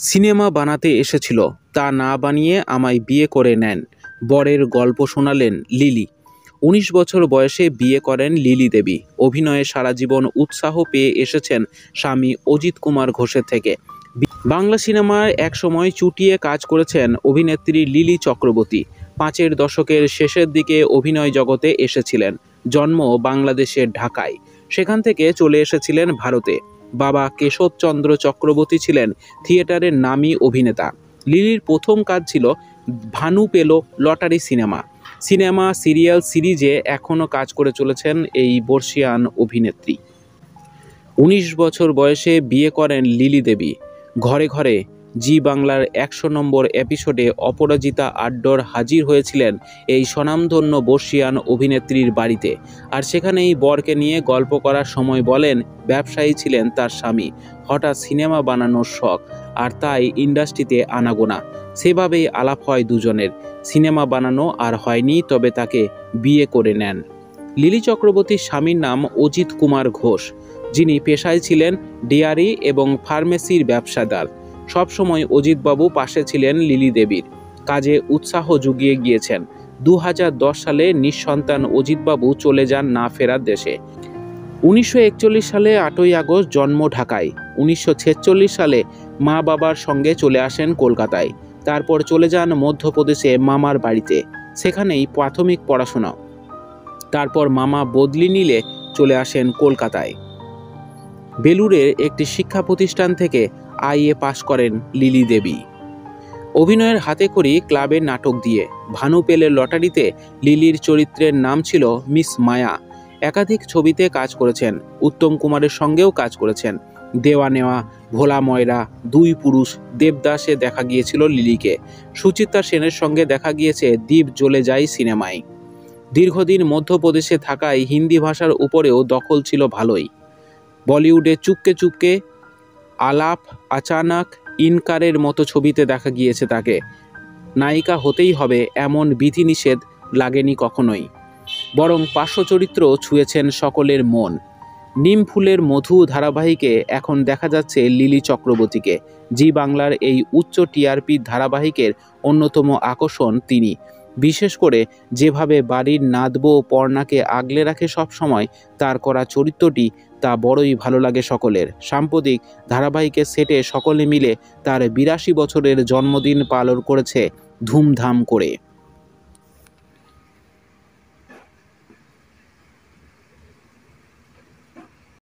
Cinema বানাতে এসেছিল, তা না বানিয়ে আমায় বিয়ে করে নেন। বরের গল্প শোনালেন লিলি। ১৯ বছর বয়সে বিয়ে করেন লিলি দেবী। অভিনয়ে সারা জীবন উৎসাহ পেয়ে এসেছেন স্বামী অজিত কুমার ঘোষের থেকে। বাংলা সিনেমায় একসময় চুটিয়ে কাজ করেছেন অভিনেত্রী লিলি চক্রবর্তী। ৫-এর দশকের শেষের দিকে অভিনয় জগতে এসেছিলেন। জন্ম বাংলাদেশের ঢাকায়, সেখান থেকে চলে এসেছিলেন ভারতে। বাবা কেশবচন্দ্র চক্রবর্তী ছিলেন থিয়েটারের নামী অভিনেতা। লিলির প্রথম কাজ ছিল ভানু পেল লটারি সিনেমা সিরিয়াল সিরিজে এখনও কাজ করে চলেছেন এই বর্ষিয়ান অভিনেত্রী। ১৯ বছর বয়সে বিয়ে করেন লিলি দেবী। ঘরে ঘরে জি বাংলার ১০০ নম্বর এপিসোডে অপরাজিতা আড্ডর হাজির হয়েছিলেন এই স্বনামধন্য বর্ষিয়ান অভিনেত্রীর বাড়িতে। আর সেখানেই বরকে নিয়ে গল্প করার সময় বলেন ব্যবসায়ী ছিলেন তার স্বামী, হঠাৎ সিনেমা বানানোর শখ, আর তাই ইন্ডাস্ট্রিতে আনাগোনা। সেভাবেই আলাপ হয় দুজনের। সিনেমা বানানো আর হয়নি, তবে তাকে বিয়ে করে নেন। লিলি চক্রবর্তীর স্বামীর নাম অজিত কুমার ঘোষ, যিনি পেশায় ছিলেন ডেয়ারি এবং ফার্মেসির ব্যবসাদার। সবসময় অজিতবাবু পাশে ছিলেন লিলি দেবীর, কাজে উৎসাহ জুগিয়ে গিয়েছেন। ২০১০ সালে নিঃসন্তান অজিতবাবু চলে যান না ফেরার দেশে। ১৯৪১ সালে ৮ই আগস্ট জন্ম ঢাকায়। ১৯৪৬ সালে মা বাবার সঙ্গে চলে আসেন কলকাতায়। তারপর চলে যান মধ্যপ্রদেশে মামার বাড়িতে, সেখানেই প্রাথমিক পড়াশোনা। তারপর মামা বদলি নিলে চলে আসেন কলকাতায়। বেলুড়ের একটি শিক্ষা প্রতিষ্ঠান থেকে আইএ পাশ করেন লিলি দেবী। অভিনয়ের হাতেখড়ি ক্লাবের নাটক দিয়ে। ভানু পেলে লটারিতে লিলির চরিত্রের নাম ছিল মিস মায়া। একাধিক ছবিতে কাজ করেছেন। উত্তম কুমারের সঙ্গেও কাজ করেছেন। দেওয়া নেওয়া, ভোলা ময়রা, দুই পুরুষ, দেবদাসে দেখা গিয়েছিল লিলিকে। সুচিত্রা সেনের সঙ্গে দেখা গিয়েছে দ্বীপ জ্বলে যায় সিনেমায়। দীর্ঘদিন মধ্যপ্রদেশে থাকায় হিন্দি ভাষার উপরেও দখল ছিল ভালোই। বলিউডে চুপকে চুপকে, আলাপ, আচানক, ইনকারের মতো ছবিতে দেখা গিয়েছে তাকে। নায়িকা হতেই হবে এমন বিধিনিষেধ লাগেনি কখনোই, বরং পার্শ্ব চরিত্র ছুঁয়েছেন সকলের মন। নিম ফুলের মধু ধারাবাহিকে এখন দেখা যাচ্ছে লিলি চক্রবর্তীকে। জি বাংলার এই উচ্চ টিআরপি ধারাবাহিকের অন্যতম আকর্ষণ তিনি। বিশেষ করে যেভাবে বাড়ির নাতবো পর্ণাকে আগলে রাখে সবসময়, তার করা চরিত্রটি তা বড়ই ভালো লাগে সকলের। সাম্প্রতিক ধারাবাহিকের সেটে সকলে মিলে তার ৮২ বছরের জন্মদিন পালন করেছে ধুমধাম করে।